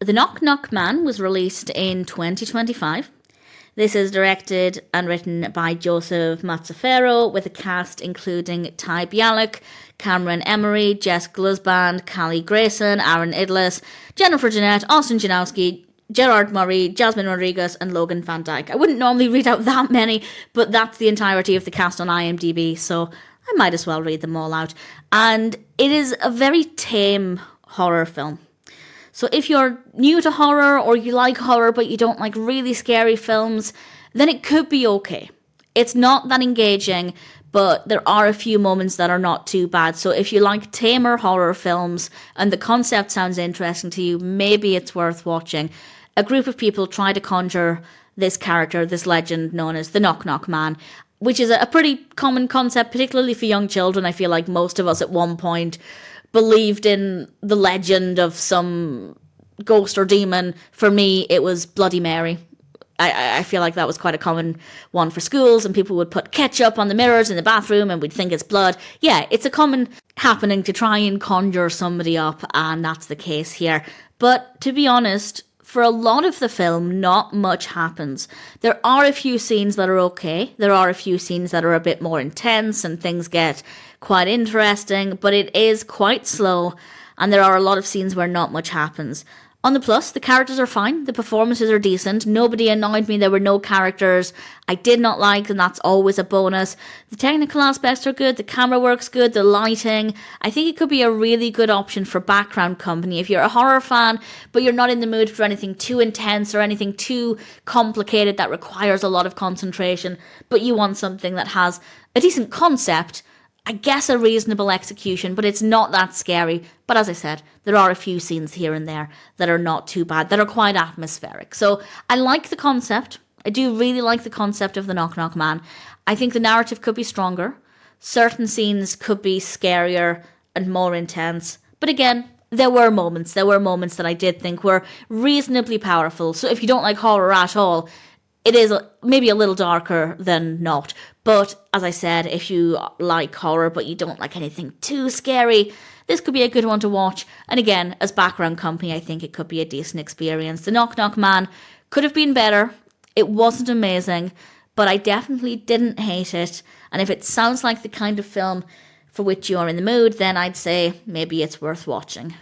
The Knock Knock Man was released in 2025. This is directed and written by Joseph Mazzaferro, with a cast including Ty Bialik, Kamryn Emory, Jess Gluzband, Callie Grayson, Aaron Idlis, Jennifer Janette, Austin Janowsky, Gerard Murray, Jazmine Rodriguez, and Logan Van Dyke. I wouldn't normally read out that many, but that's the entirety of the cast on IMDb, so I might as well read them all out. And it is a very tame horror film. So if you're new to horror, or you like horror but you don't like really scary films, then it could be okay. It's not that engaging, but there are a few moments that are not too bad. So if you like tamer horror films and the concept sounds interesting to you, maybe it's worth watching. A group of people try to conjure this character, this legend known as the Knock Knock Man, which is a pretty common concept, particularly for young children. I feel like most of us at one point believed in the legend of some ghost or demon. For me, it was Bloody Mary. I feel like that was quite a common one for schools, and people would put ketchup on the mirrors in the bathroom and we'd think it's blood. Yeah, it's a common happening to try and conjure somebody up, and that's the case here. But to be honest, for a lot of the film, not much happens. There are a few scenes that are okay. There are a few scenes that are a bit more intense and things get quite interesting, but it is quite slow, and there are a lot of scenes where not much happens. On the plus, the characters are fine. The performances are decent. Nobody annoyed me. There were no characters I did not like, and that's always a bonus. The technical aspects are good. The camera work's good. The lighting. I think it could be a really good option for background company. If you're a horror fan, but you're not in the mood for anything too intense or anything too complicated that requires a lot of concentration, but you want something that has a decent concept, I guess a reasonable execution, but it's not that scary. But as I said, there are a few scenes here and there that are not too bad, that are quite atmospheric. So I like the concept. I do really like the concept of the Knock Knock Man. I think the narrative could be stronger. Certain scenes could be scarier and more intense. But again, there were moments that I did think were reasonably powerful. So if you don't like horror at all, it is maybe a little darker than not. But as I said, if you like horror but you don't like anything too scary, this could be a good one to watch. And again, as background company, I think it could be a decent experience. The Knock Knock Man could have been better. It wasn't amazing, but I definitely didn't hate it. And if it sounds like the kind of film for which you are in the mood, then I'd say maybe it's worth watching.